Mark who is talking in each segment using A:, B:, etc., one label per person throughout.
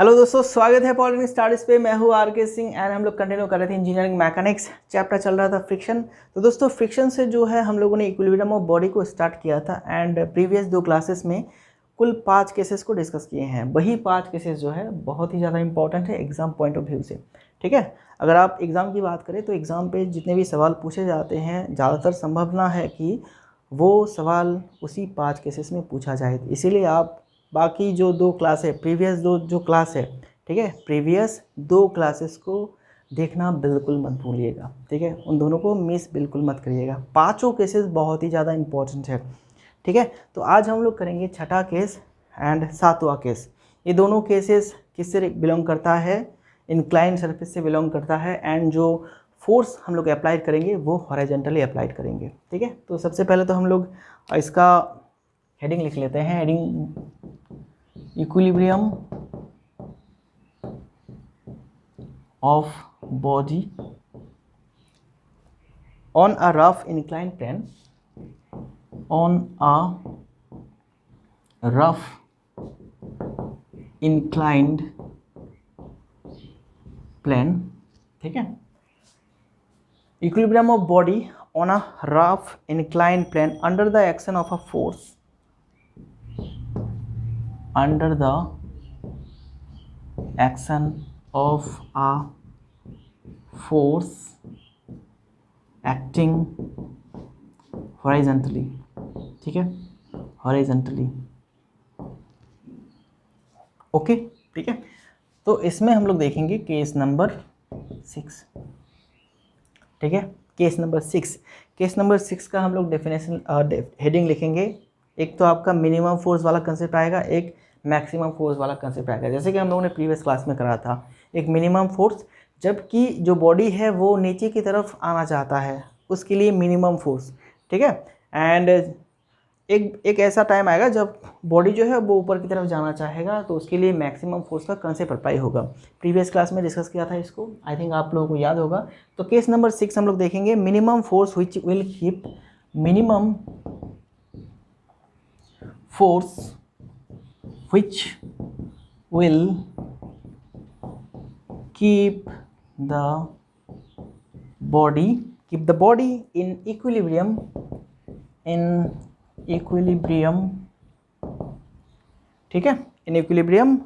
A: Hello दोस्तों, स्वागत है पॉलिटिक्स स्टार्स पे। मैं हूँ आर.के. सिंह एंड हम लोग कंटिन्यू कर रहे थे इंजीनियरिंग मैकेनिक्स। चैप्टर चल रहा था फ्रिक्शन। तो दोस्तों फ्रिक्शन से जो है हम लोगों ने इक्विलिब्रियम ऑफ बॉडी को स्टार्ट किया था एंड प्रीवियस 2 क्लासेस में कुल 5 केसेस को डिस्कस किए हैं। वही 5 केसेस जो है बहुत ही ज़्यादा इंपॉर्टेंट है एग्जाम पॉइंट ऑफ व्यू से। ठीक है, अगर आप एग्ज़ाम की बात करें तो एग्ज़ाम पे जितने भी सवाल पूछे जाते हैं ज़्यादातर संभावना है कि वो सवाल उसी 5 केसेस में पूछा जाए। इसीलिए आप बाकी जो 2 क्लास है, प्रीवियस 2 जो क्लास है, ठीक है, प्रीवियस 2 क्लासेस को देखना बिल्कुल मत भूलिएगा। ठीक है, उन दोनों को मिस बिल्कुल मत करिएगा। 5 केसेस बहुत ही ज़्यादा इंपॉर्टेंट है। ठीक है, तो आज हम लोग करेंगे छठा केस एंड 7वां केस। ये दोनों केसेस किससे बिलोंग करता है? इंक्लाइन सरफेस से बिलोंग करता है एंड जो फोर्स हम लोग अप्लाइड करेंगे वो हॉरिजॉन्टली अप्लाइड करेंगे। ठीक है, तो सबसे पहले तो हम लोग इसका हेडिंग लिख लेते हैं। Heading equilibrium of body on a rough inclined plane, on a rough inclined plane. ठीक है, equilibrium of body on a rough inclined plane under the action of a force, under the action of a force acting horizontally। ठीक है, horizontally। Okay, ठीक है, तो इसमें हम लोग देखेंगे केस नंबर 6। ठीक है, केस नंबर 6। केस नंबर 6 का हम लोग डेफिनेशन हेडिंग लिखेंगे। एक तो आपका मिनिमम फोर्स वाला कंसेप्ट आएगा, एक मैक्सिमम फोर्स वाला कंसेप्ट आएगा। जैसे कि हम लोगों ने प्रीवियस क्लास में करा था, एक मिनिमम फोर्स, जबकि जो बॉडी है वो नीचे की तरफ आना चाहता है, उसके लिए मिनिमम फोर्स। ठीक है, एंड एक ऐसा टाइम आएगा जब बॉडी जो है वो ऊपर की तरफ जाना चाहेगा, तो उसके लिए मैक्सिमम फोर्स का कंसेप्ट अप्लाई होगा। प्रीवियस क्लास में डिस्कस किया था इसको, आई थिंक आप लोगों को याद होगा। तो केस नंबर 6 हम लोग देखेंगे minimum force which will keep minimum force which will keep the body in equilibrium ठीक है, in equilibrium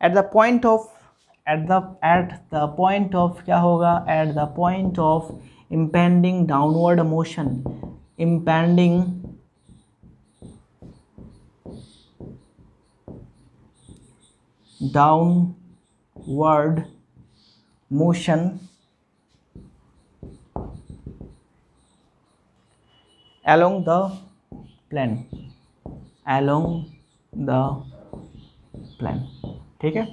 A: at the point of क्या होगा? at the point of impending downward motion, impending downward motion along the plane, ठीक है,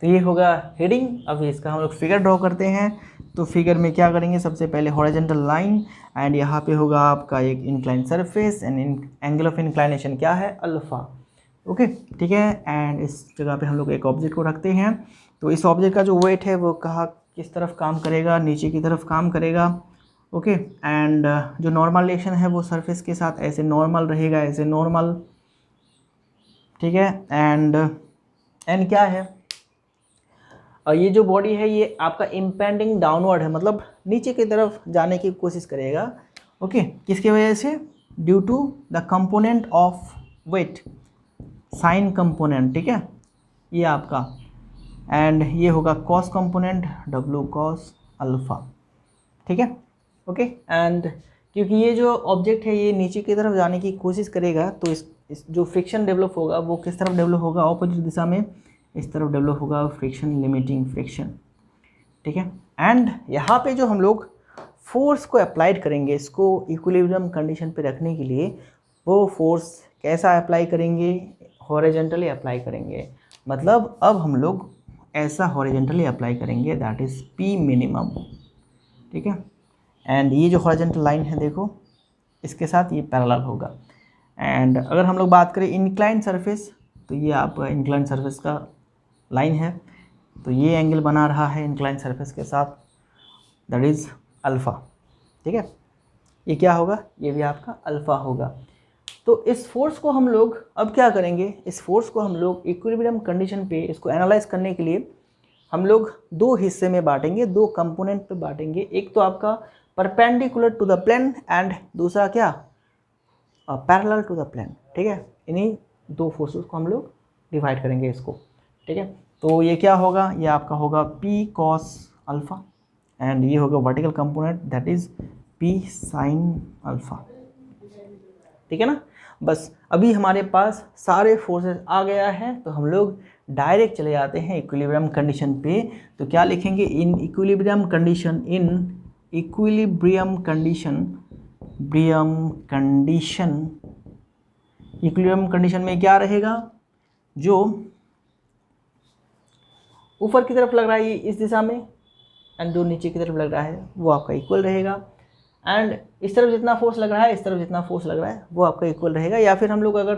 A: तो ये होगा heading. अब इसका हम लोग फिगर ड्रॉ करते हैं। तो फिगर में क्या करेंगे? सबसे पहले हॉरिजॉन्टल लाइन एंड यहाँ पे होगा आपका एक incline surface and angle of inclination क्या है? अल्फा। ओके, ठीक है, एंड इस जगह पे हम लोग एक ऑब्जेक्ट को रखते हैं। तो इस ऑब्जेक्ट का जो वेट है वो कहाँ किस तरफ काम करेगा? नीचे की तरफ काम करेगा। ओके, एंड जो नॉर्मल रिलेशन है वो सरफेस के साथ ऐसे नॉर्मल रहेगा, ऐसे नॉर्मल। ठीक है, एंड क्या है? और ये जो बॉडी है ये आपका इम्पेंडिंग डाउनवर्ड है, मतलब नीचे की तरफ जाने की कोशिश करेगा। ओके, किसकी वजह से? Due to the component of weight, sine component. ठीक है, ये आपका, एंड ये होगा cos component, W cos alpha. ठीक है, ओके, एंड क्योंकि ये जो ऑब्जेक्ट है ये नीचे की तरफ जाने की कोशिश करेगा, तो इस जो फ्रिक्शन डेवलप होगा वो किस तरफ डेवलप होगा? ऑपोजिट दिशा में, इस तरफ डेवलप होगा, फ्रिक्शन, लिमिटिंग फ्रिक्शन। ठीक है, एंड यहाँ पे जो हम लोग फोर्स को अप्लाइड करेंगे इसको इक्विलिब्रियम कंडीशन पे रखने के लिए, वो फोर्स कैसा अप्लाई करेंगे? हॉरिजॉन्टली अप्लाई करेंगे। मतलब अब हम लोग ऐसा हॉरिजॉन्टली अप्लाई करेंगे, दैट इज़ पी मिनिमम। ठीक है, एंड ये जो हॉरिजॉन्टल लाइन है देखो, इसके साथ ये पैरेलल होगा। एंड अगर हम लोग बात करें इंक्लाइन सरफेस, तो ये आपका इंक्लाइन सरफेस का लाइन है, तो ये एंगल बना रहा है इंक्लाइन सरफेस के साथ, दैट इज़ अल्फ़ा। ठीक है, ये क्या होगा? ये भी आपका अल्फ़ा होगा। तो इस फोर्स को हम लोग अब क्या करेंगे, इस फोर्स को हम लोग इक्विलिब्रियम कंडीशन पे इसको एनालाइज करने के लिए हम लोग दो हिस्से में बांटेंगे, दो कंपोनेंट पे बांटेंगे। एक तो आपका perpendicular to the plane and दूसरा क्या, पैरेलल टू द प्लेन। ठीक है, इन्हीं दो फोर्सेस को हम लोग डिवाइड करेंगे इसको। ठीक है, तो ये क्या होगा, ये आपका होगा P cos अल्फ़ा एंड ये होगा vertical component that is P sin alpha. ठीक है ना, बस अभी हमारे पास सारे फोर्सेस आ गया है, तो हम लोग डायरेक्ट चले जाते हैं इक्विलिब्रियम कंडीशन पे। तो क्या लिखेंगे, in equilibrium condition, in equilibrium condition, equilibrium condition में क्या रहेगा, जो ऊपर की तरफ लग रहा है इस दिशा में एंड जो नीचे की तरफ लग रहा है वो आपका इक्वल रहेगा, एंड इस तरफ जितना फोर्स लग रहा है, इस तरफ जितना फोर्स लग रहा है वो आपका इक्वल रहेगा। या फिर हम लोग अगर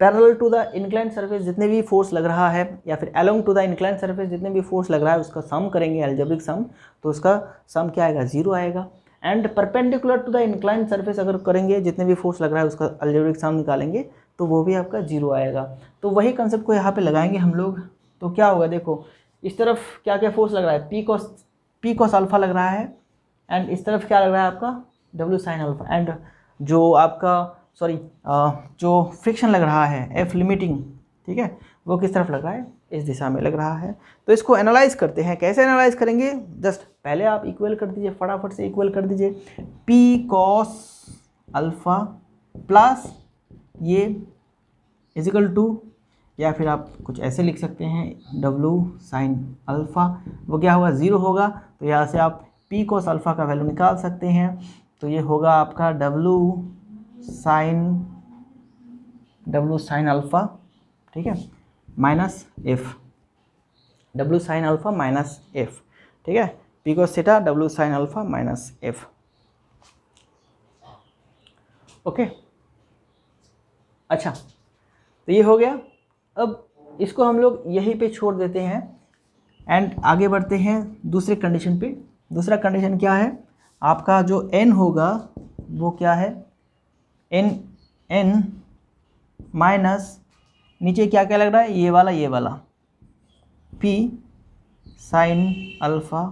A: parallel to the incline surface जितने भी फोर्स लग रहा है, या फिर along to the incline surface जितने भी फोर्स लग रहा है उसका सम करेंगे, अलजेब्रिक सम, तो उसका सम क्या आएगा, 0 आएगा। And perpendicular to the incline surface अगर करेंगे, जितने भी फोर्स लग रहा है उसका अलजेब्रिक सम निकालेंगे तो वो भी आपका 0 आएगा। तो वही कंसेप्ट को यहाँ पे लगाएंगे हम लोग। तो क्या होगा, देखो इस तरफ क्या क्या फोर्स लग रहा है, P cos अल्फ़ा लग रहा है, एंड इस तरफ क्या लग रहा है आपका W sin अल्फ़ा, एंड जो आपका जो फ्रिक्शन लग रहा है F लिमिटिंग, ठीक है, वो किस तरफ लग रहा है, इस दिशा में लग रहा है। तो इसको एनालाइज करते हैं, कैसे एनालाइज करेंगे, जस्ट पहले आप इक्वल कर दीजिए, फटाफट से इक्वल कर दीजिए, P cos अल्फ़ा प्लस ये इजिकल टू, या फिर आप कुछ ऐसे लिख सकते हैं W sin अल्फ़ा, वो क्या होगा, 0 होगा। तो यहाँ से आप P cos अल्फ़ा का वैल्यू निकाल सकते हैं, तो ये होगा आपका W sin अल्फ़ा, ठीक है, minus F, W sin alpha minus F, ठीक है, P cos theta W sin alpha minus F। Okay, अच्छा, तो ये हो गया। अब इसको हम लोग यहीं पे छोड़ देते हैं एंड आगे बढ़ते हैं दूसरे कंडीशन पे। दूसरा कंडीशन क्या है, आपका जो n होगा वो क्या है, n माइनस नीचे क्या क्या लग रहा है, ये वाला P sin alpha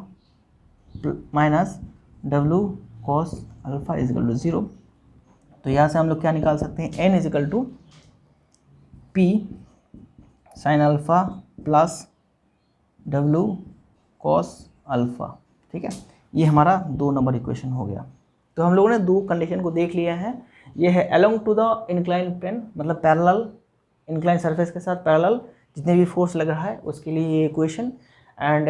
A: minus W cos alpha equal to 0। तो यहाँ से हम लोग क्या निकाल सकते हैं, n equal to P sin alpha plus W cos alpha. ठीक है, ये हमारा 2 नंबर इक्वेशन हो गया। तो हम लोगों ने 2 कंडीशन को देख लिया है। ये है along to the incline plane, मतलब पैरेलल, इंक्लाइन सरफेस के साथ पैरेलल जितने भी फोर्स लग रहा है उसके लिए ये इक्वेशन, एंड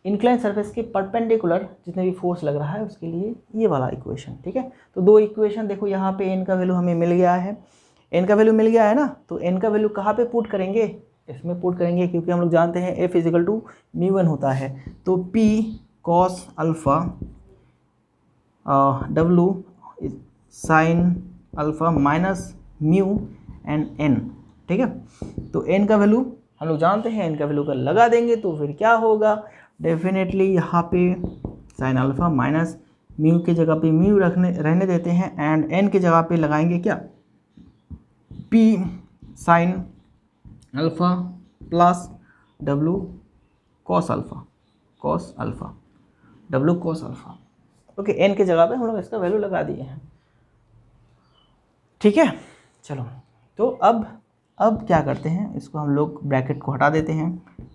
A: इंक्लाइन सरफेस के परपेंडिकुलर जितने भी फोर्स लग रहा है उसके लिए ये वाला इक्वेशन। ठीक है, तो 2 इक्वेशन देखो, यहाँ पे n का वैल्यू हमें मिल गया है, n का वैल्यू मिल गया है ना, तो n का वैल्यू कहाँ पे पुट करेंगे, इसमें पुट करेंगे, क्योंकि हम लोग जानते हैं F इजिकल टू μ1 होता है। तो P cos alpha W sin alpha minus mu and n, ठीक है। तो n का वैल्यू हम लोग जानते हैं, n का वैल्यू का लगा देंगे तो फिर क्या होगा, डेफिनेटली यहाँ पे sin अल्फ़ा माइनस म्यू की जगह पे म्यू रहने देते हैं, एंड n की जगह पे लगाएंगे क्या, P sin alpha plus W cos alpha W cos alpha. Okay, n की जगह पे हम लोग इसका वैल्यू लगा दिए हैं। ठीक है, चलो, तो अब क्या करते हैं, इसको हम लोग ब्रैकेट को हटा देते हैं,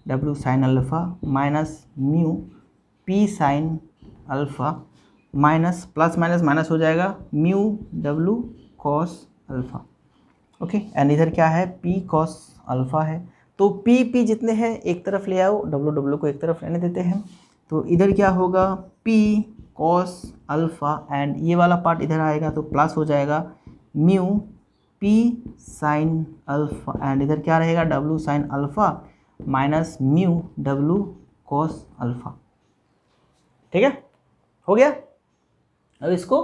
A: W sin alpha minus mu P sin alpha minus plus minus minus हो जाएगा mu W cos alpha. Okay, and इधर क्या है, P cos अल्फ़ा है, तो P जितने हैं एक तरफ ले आओ, W को एक तरफ रहने देते हैं। तो इधर क्या होगा, P cos अल्फ़ा, एंड ये वाला पार्ट इधर आएगा तो प्लस हो जाएगा mu P sin alpha, and इधर क्या रहेगा, W sin alpha minus mu W cos alpha. ठीक है, हो गया। अब इसको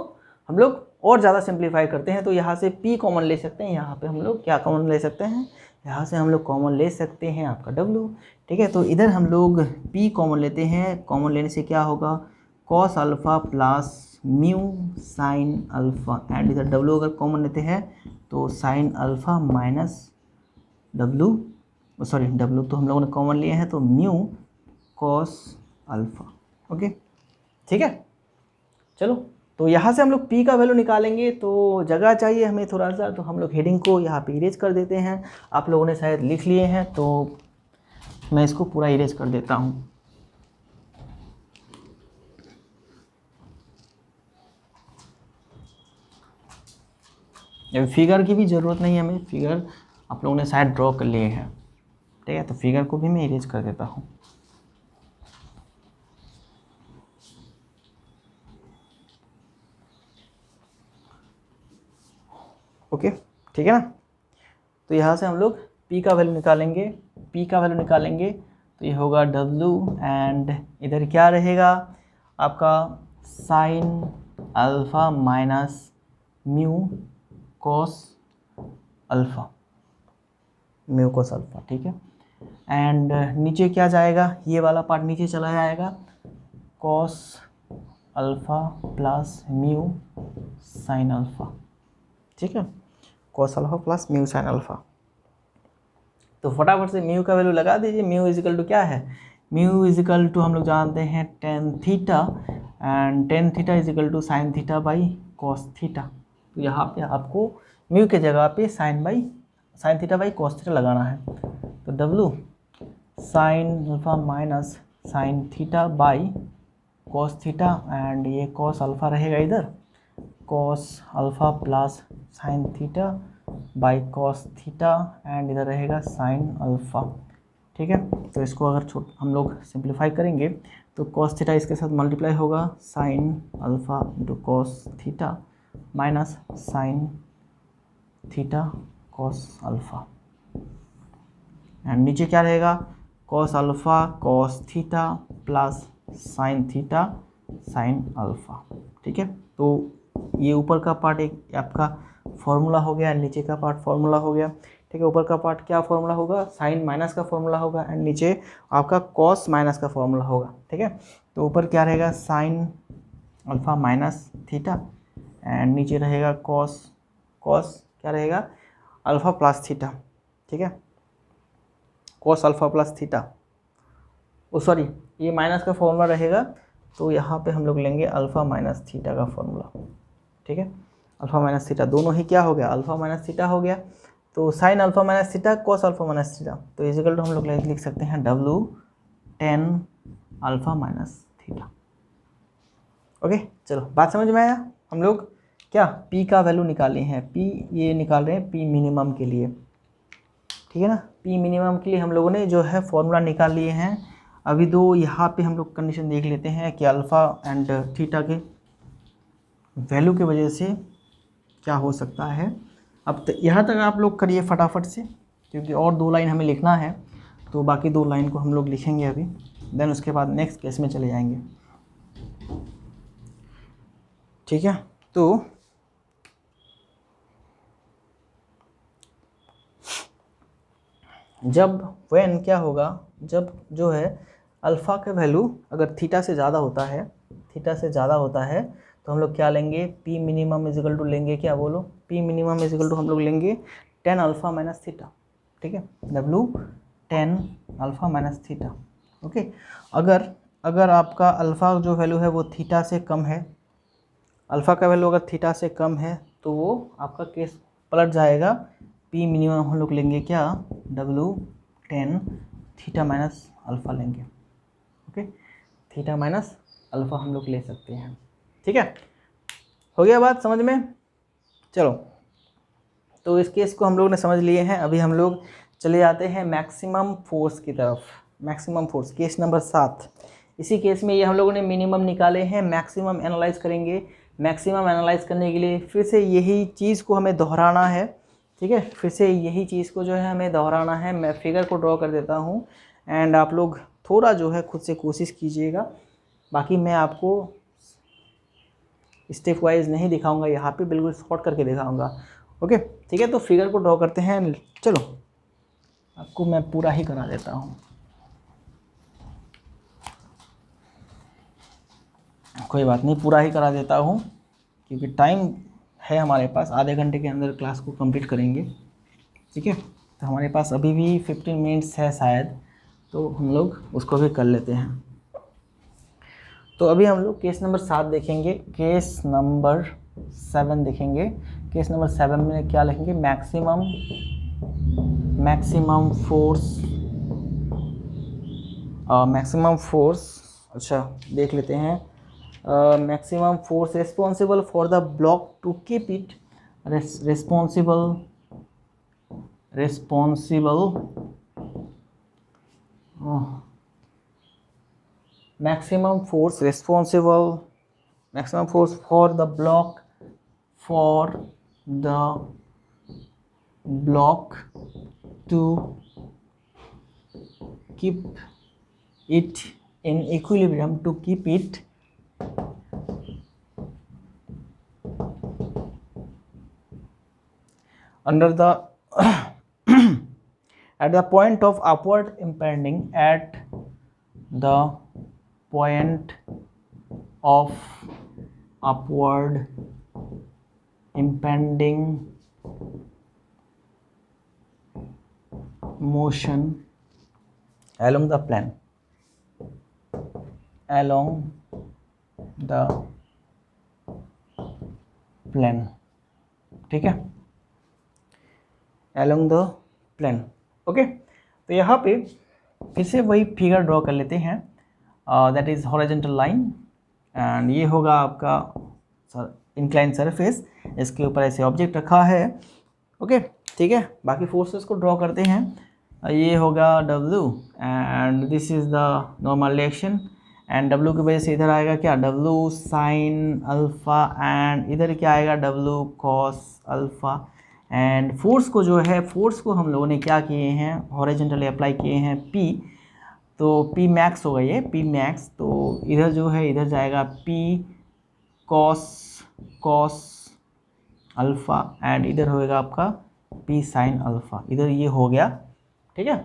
A: हम लोग और ज़्यादा सिंप्लीफाई करते हैं, तो यहाँ से P कॉमन ले सकते हैं, यहाँ पे हम लोग क्या कॉमन ले सकते हैं, यहाँ से हम लोग कॉमन ले सकते हैं आपका W। ठीक है, तो इधर हम लोग P कॉमन लेते हैं, कॉमन लेने से क्या होगा, cos alpha plus mu sine alpha and इधर डब्लू अगर कॉमन लेते हैं तो sign alpha minus W, sorry W तो हम लोगों ने कॉमन लिए हैं तो म्यू कॉस अल्फ़ा। ओके ठीक है। चलो तो यहाँ से हम लोग p का वैल्यू निकालेंगे, तो जगह चाहिए हमें थोड़ा सा, तो हम लोग हेडिंग को यहाँ पे इरेज कर देते हैं। आप लोगों ने शायद लिख लिए हैं तो मैं इसको पूरा इरेज कर देता हूँ। फिगर की भी ज़रूरत नहीं है हमें, फिगर आप लोगों ने शायद ड्रॉ कर लिए हैं, ठीक है। तो फिगर को भी मैं इरेज कर देता हूँ। ओके ठीक है ना। तो यहाँ से हम लोग p का वैल्यू निकालेंगे, तो ये होगा w एंड इधर क्या रहेगा आपका sign alpha minus mu cos alpha, ठीक है। एंड नीचे क्या जाएगा, ये वाला पार्ट नीचे चला जाएगा, cos alpha plus mu sine alpha, ठीक है, cos alpha plus mu sine alpha. तो फटाफट से म्यू का वैल्यू लगा दीजिए। म्यू इजिकल टू क्या है, म्यू इजिकल टू हम लोग जानते हैं tan theta, and tan theta equal to sine theta by cos theta. तो यहाँ पे आपको म्यू के जगह पे sine theta by cos theta लगाना है। तो W sine alpha minus sine theta by cos theta, and ये कॉस अल्फ़ा रहेगा इधर, cos alpha plus sine theta by cos theta, and इधर रहेगा साइन अल्फ़ा, ठीक है। तो इसको अगर हम लोग सिंप्लीफाई करेंगे तो कॉस थीटा इसके साथ मल्टीप्लाई होगा, sine alpha into cos theta minus sine theta cos alpha, and नीचे क्या रहेगा, cos alpha cos theta plus sine theta sign alpha, ठीक है। तो ये ऊपर का पार्ट एक आपका फॉर्मूला हो गया, नीचे का पार्ट फॉर्मूला हो गया, ठीक है। ऊपर का पार्ट क्या फॉर्मूला होगा, साइन माइनस का फॉर्मूला होगा, एंड नीचे आपका कॉस माइनस का फॉर्मूला होगा, ठीक है। तो ऊपर क्या रहेगा, sign alpha minus theta, and नीचे रहेगा कॉस क्या रहेगा, अल्फ़ा प्लस थीटा, ठीक है, cos alpha plus theta, sorry ये माइनस का फॉर्मूला रहेगा, तो यहाँ पे हम लोग लेंगे अल्फ़ा माइनस थीटा का फॉर्मूला, ठीक है। अल्फ़ा माइनस थीटा दोनों ही क्या हो गया, अल्फ़ा माइनस थीटा हो गया। तो sign alpha minus theta cos alpha minus theta, तो इजिकल टू हम लोग लिख सकते हैं W tan alpha minus theta. Okay चलो बात समझ में आया। हम लोग क्या p का वैल्यू निकाले हैं, p ये निकाल रहे हैं p मिनिमम के लिए, ठीक है ना। p मिनिमम के लिए हम लोगों ने जो है फॉर्मूला निकाल लिए हैं। अभी दो यहाँ पे हम लोग कंडीशन देख लेते हैं कि अल्फ़ा एंड थीटा के वैल्यू की वजह से क्या हो सकता है। अब यहाँ तक आप लोग करिए फटाफट से, क्योंकि और दो लाइन हमें लिखना है, तो बाकी दो लाइन को हम लोग लिखेंगे अभी, देन उसके बाद नेक्स्ट केस में चले जाएंगे, ठीक है। तो जब व्हेन क्या होगा, जब जो है अल्फ़ा का वैल्यू अगर थीटा से ज़्यादा होता है, तो हम लोग क्या लेंगे, p मिनिमम इजिकल टू लेंगे क्या, बोलो, p मिनिमम इजिकल टू हम लोग लेंगे टेन अल्फ़ा माइनस थीटा, ठीक है, w tan alpha minus theta. Okay अगर आपका अल्फ़ा जो वैल्यू है वो थीटा से कम है, अल्फ़ा का वैल्यू अगर थीटा से कम है तो वो आपका केस पलट जाएगा, p मिनिमम हम लोग लेंगे क्या, w tan theta minus alpha लेंगे, ओके, थीटा माइनस अल्फ़ा हम लोग ले सकते हैं, ठीक है। हो गया बात समझ में। चलो तो इस केस को हम लोग ने समझ लिए हैं। अभी हम लोग चले जाते हैं मैक्सिमम फोर्स की तरफ। Maximum force case number 7। इसी केस में ये हम लोगों ने मिनिमम निकाले हैं, मैक्सिमम एनालाइज करेंगे। मैक्सिमम एनालाइज करने के लिए फिर से यही चीज़ को हमें दोहराना है, ठीक है, फिर से यही चीज़ को जो है हमें दोहराना है। मैं फिगर को ड्रॉ कर देता हूँ एंड आप लोग थोड़ा जो है खुद से कोशिश कीजिएगा, बाकी मैं आपको स्टेप वाइज नहीं दिखाऊंगा, यहाँ पे बिल्कुल शॉर्ट करके दिखाऊंगा, ओके ठीक है। तो फिगर को ड्रॉ करते हैं, चलो आपको मैं पूरा ही करा देता हूँ। कोई बात नहीं, पूरा ही करा देता हूँ क्योंकि टाइम है हमारे पास, आधे घंटे के अंदर क्लास को कंप्लीट करेंगे। ठीक है, तो हमारे पास अभी भी 15 मिनट्स है शायद, तो हम लोग उसको भी कर लेते हैं। तो अभी हम लोग केस नंबर 7 देखेंगे, केस नंबर 7 देखेंगे। केस नंबर 7 में क्या लिखेंगे, मैक्सिमम फोर्स, अच्छा देख लेते हैं। Maximum force responsible for the block to keep it responsible maximum force for the block to keep it in equilibrium, to keep it under the at the point of upward impending, at the point of upward impending motion along the plane, ठीक है, along the plane। Okay, तो यहाँ पे फिर से वही figure draw कर लेते हैं, that is horizontal line, and ये होगा आपका इंक्लाइन सरफेस, इसके ऊपर ऐसे ऑब्जेक्ट रखा है। ओके, ठीक है, बाकी फोर्सेस को ड्रॉ करते हैं। ये होगा W and this is the normal reaction, and W की वजह से इधर आएगा क्या, W साइन अल्फ़ा, एंड इधर क्या आएगा, W cos alpha. And force को जो है, फोर्स को हम लोगों ने क्या किए हैं, हॉरिजॉन्टली अप्लाई किए हैं P, तो P मैक्स होगा ये, P मैक्स, तो इधर जो है इधर जाएगा P कॉस अल्फ़ा, एंड इधर होएगा आपका P साइन अल्फ़ा, इधर ये हो गया। ठीक है,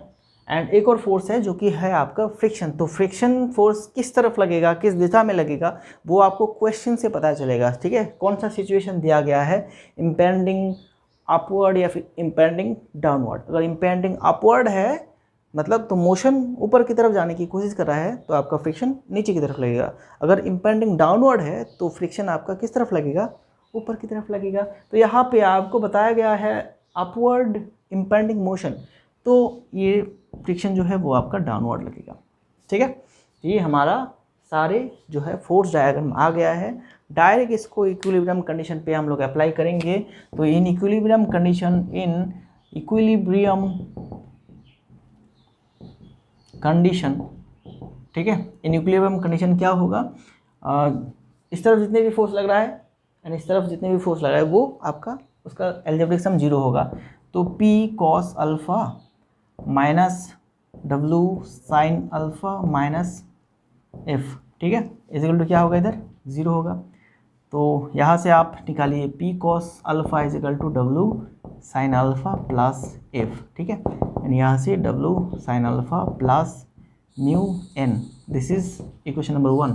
A: एंड एक और फोर्स है जो कि है आपका फ्रिक्शन। तो फ्रिक्शन फोर्स किस तरफ लगेगा, किस दिशा में लगेगा, वो आपको क्वेश्चन से पता चलेगा। ठीक है, कौन सा सिचुएशन दिया गया है, इम्पेंडिंग अपवर्ड या फिर इम्पेंडिंग डाउनवर्ड। अगर इम्पेंडिंग अपवर्ड है मतलब तो मोशन ऊपर की तरफ जाने की कोशिश कर रहा है, तो आपका फ्रिक्शन नीचे की तरफ लगेगा। अगर इम्पेंडिंग डाउनवर्ड है तो फ्रिक्शन आपका किस तरफ लगेगा, ऊपर की तरफ लगेगा। तो यहाँ पे आपको बताया गया है अपवर्ड इम्पेंडिंग मोशन, तो ये फ्रिक्शन जो है वो आपका डाउनवर्ड लगेगा। ठीक है, ये हमारा सारे जो है फोर्स डायग्राम आ गया है। डायरेक्ट इसको इक्विलिब्रियम कंडीशन पे हम लोग अप्लाई करेंगे। तो इन इक्विलिब्रियम कंडीशन, ठीक है, इन इक्विलिब्रियम कंडीशन क्या होगा, इस तरफ जितने भी फोर्स लग रहा है एंड इस तरफ जितने भी फोर्स लग रहा है वो आपका उसका अलजेब्रिक सम 0 होगा। तो P cos alpha minus W sine alpha minus F, ठीक है, इजिकल टू क्या होगा, इधर 0 होगा। तो यहाँ से आप निकालिए P cos alpha equal to W sine alpha plus F, ठीक है, एंड यहाँ से W sine alpha plus mu N, this is equation number 1।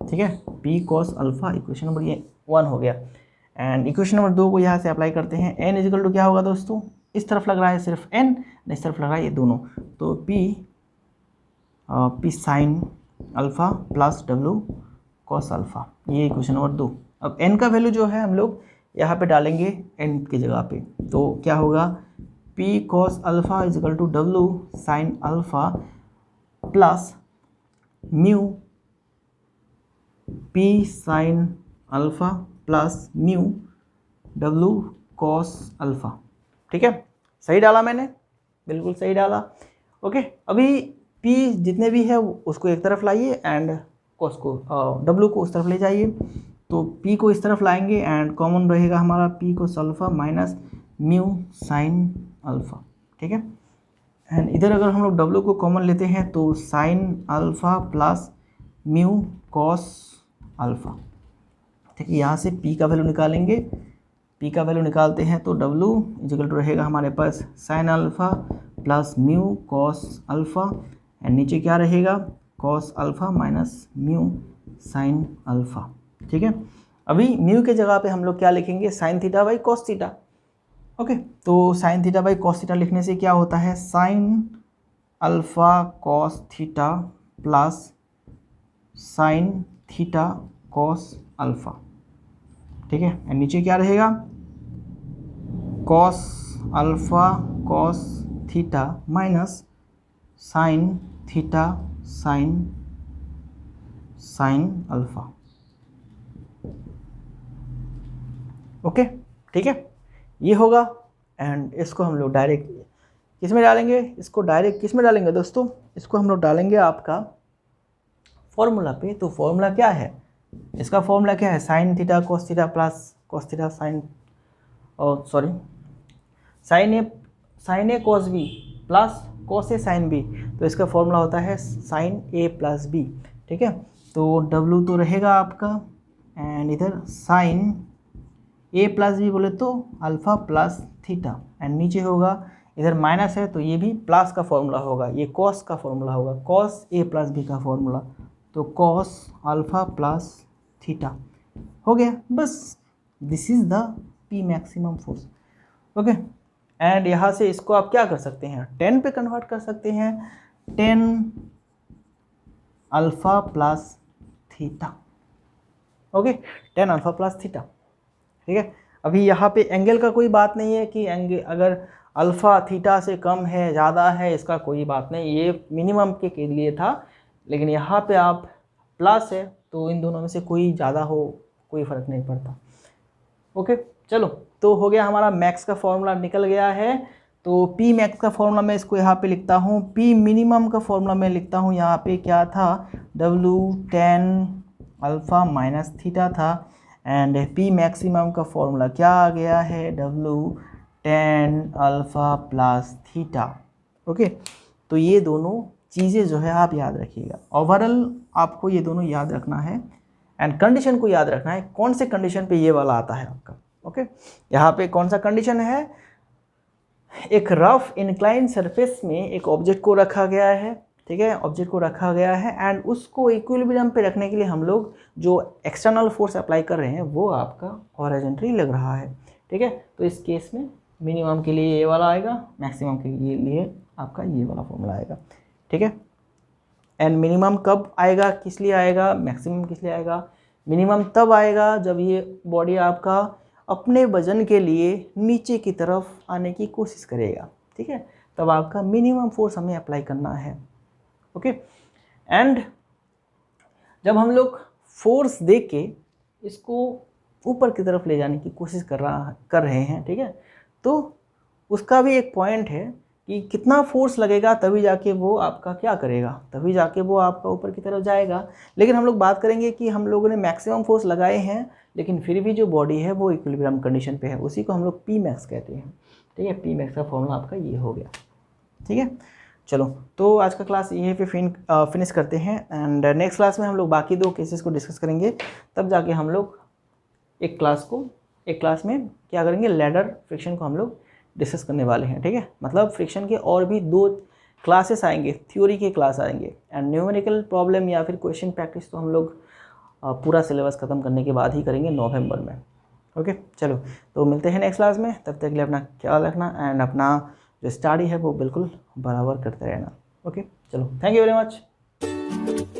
A: ठीक है, P cos alpha equation number ये 1 हो गया। एंड इक्वेशन नंबर 2 को यहाँ से अप्लाई करते हैं। N इजिकल टू क्या होगा दोस्तों, इस तरफ लग रहा है सिर्फ N, इस तरफ लग रहा है ये दोनों, तो P sine alpha plus W cos alpha, ये इक्वेशन नंबर 2। अब N का वैल्यू जो है हम लोग यहाँ पे डालेंगे N की जगह पे, तो क्या होगा, P cos alpha equal to W sine alpha plus mu P sine alpha plus mu W cos alpha. ठीक है, सही डाला मैंने, बिल्कुल सही डाला। ओके, अभी P जितने भी है उसको एक तरफ लाइए एंड कॉस को W को उस तरफ ले जाइए। तो P को इस तरफ लाएंगे एंड कॉमन रहेगा हमारा P cos alpha minus mu sine alpha. ठीक है, एंड इधर अगर हम लोग W को कॉमन लेते हैं तो sign alpha plus mu cos alpha. ठीक है, यहाँ से P का वैल्यू निकालेंगे, P का वैल्यू निकालते हैं तो W इजिकल टू रहेगा हमारे पास sine alpha plus mu cos alpha, and नीचे क्या रहेगा, cos alpha minus mu sine alpha. ठीक है, अभी म्यू के जगह पे हम लोग क्या लिखेंगे, sine theta by cos theta. Okay, तो sine theta by cos theta लिखने से क्या होता है, sine alpha cos theta plus sine theta cos alpha. ठीक है, एंड नीचे क्या रहेगा, cos alpha cos theta minus sine theta sine sine alpha. Okay, ठीक है, ये होगा। एंड इसको हम लोग डायरेक्ट किस में डालेंगे, इसको डायरेक्ट किस में डालेंगे दोस्तों, इसको हम लोग डालेंगे आपका फॉर्मूला पे। तो फॉर्मूला क्या है, इसका फॉर्मूला क्या है, sign theta cos theta plus cos theta sine, और sorry sine A cos B plus cos A sine B. तो इसका फॉर्मूला होता है साइन ए प्लस बी। ठीक है, तो डब्लू तो रहेगा आपका, एंड इधर साइन ए प्लस बी बोले तो अल्फ़ा प्लस थीटा, एंड नीचे होगा इधर माइनस है तो ये भी प्लस का फॉर्मूला होगा, ये कॉस का फॉर्मूला होगा, कॉस ए प्लस बी का फॉर्मूला, तो कॉस अल्फ़ा प्लस थीटा हो गया बस। This is the P maximum force. Okay, and यहाँ से इसको आप क्या कर सकते हैं, 10 पे कन्वर्ट कर सकते हैं, 10 alpha plus theta. Okay, 10 alpha plus theta. ठीक है, अभी यहाँ पे एंगल का कोई बात नहीं है कि एंगल अगर अल्फ़ा थीटा से कम है ज़्यादा है, इसका कोई बात नहीं, ये मिनिमम के लिए था। लेकिन यहाँ पे आप प्लस है तो इन दोनों में से कोई ज़्यादा हो कोई फ़र्क नहीं पड़ता। ओके, चलो, तो हो गया हमारा मैक्स का फॉर्मूला निकल गया है। तो पी मैक्स का फॉर्मूला मैं इसको यहाँ पे लिखता हूँ, पी मिनिमम का फॉर्मूला मैं लिखता हूँ यहाँ पे क्या था, डब्लू 10 अल्फ़ा माइनस थीटा था, एंड पी मैक्सिमम का फॉर्मूला क्या आ गया है, W 10 alpha plus theta. Okay, तो ये दोनों चीज़ें जो है आप याद रखिएगा, ओवरऑल आपको ये दोनों याद रखना है, एंड कंडीशन को याद रखना है, कौन से कंडीशन पे ये वाला आता है आपका। ओके, यहाँ पे कौन सा कंडीशन है, एक रफ इंक्लाइन सरफेस में एक ऑब्जेक्ट को रखा गया है। ठीक है, ऑब्जेक्ट को रखा गया है एंड उसको इक्विलिब्रियम पे रखने के लिए हम लोग जो एक्सटर्नल फोर्स अप्लाई कर रहे हैं वो आपका हॉरिजॉन्टली लग रहा है। ठीक है, तो इस केस में मिनिमम के लिए ये वाला आएगा, मैक्सिमम के लिए आपका ये वाला फॉर्मूला आएगा। ठीक है, एंड मिनिमम कब आएगा, किस लिए आएगा, मैक्सिमम किस लिए आएगा, मिनिमम तब आएगा जब ये बॉडी आपका अपने वजन के लिए नीचे की तरफ आने की कोशिश करेगा। ठीक है, तब आपका मिनिमम फोर्स हमें अप्लाई करना है। ओके, एंड जब हम लोग फोर्स दे के इसको ऊपर की तरफ ले जाने की कोशिश कर रहे हैं, ठीक है, तो उसका भी एक पॉइंट है कि कितना फोर्स लगेगा तभी जाके वो आपका क्या करेगा, तभी जाके वो आपका ऊपर की तरफ जाएगा। लेकिन हम लोग बात करेंगे कि हम लोगों ने मैक्सिमम फोर्स लगाए हैं लेकिन फिर भी जो बॉडी है वो इक्विलिब्रियम कंडीशन पे है, उसी को हम लोग पी मैक्स कहते हैं। ठीक है, पी मैक्स का फॉर्मूला आपका ये हो गया। ठीक है, चलो, तो आज का क्लास यहीं पे फिनिश करते हैं, एंड नेक्स्ट क्लास में हम लोग बाकी 2 केसेस को डिस्कस करेंगे। तब जाके हम लोग एक क्लास में क्या करेंगे, लैडर फ्रिक्शन को हम लोग डिस्कस करने वाले हैं। ठीक है, मतलब फ्रिक्शन के और भी 2 क्लासेस आएंगे, थ्योरी के क्लास आएंगे, एंड न्यूमेरिकल प्रॉब्लम या फिर क्वेश्चन प्रैक्टिस तो हम लोग पूरा सिलेबस ख़त्म करने के बाद ही करेंगे नवंबर में। ओके, चलो, तो मिलते हैं नेक्स्ट क्लास में, तब तक के लिए अपना ख्याल रखना एंड अपना जो स्टडी है वो बिल्कुल बराबर करते रहना। ओके, चलो, थैंक यू वेरी मच।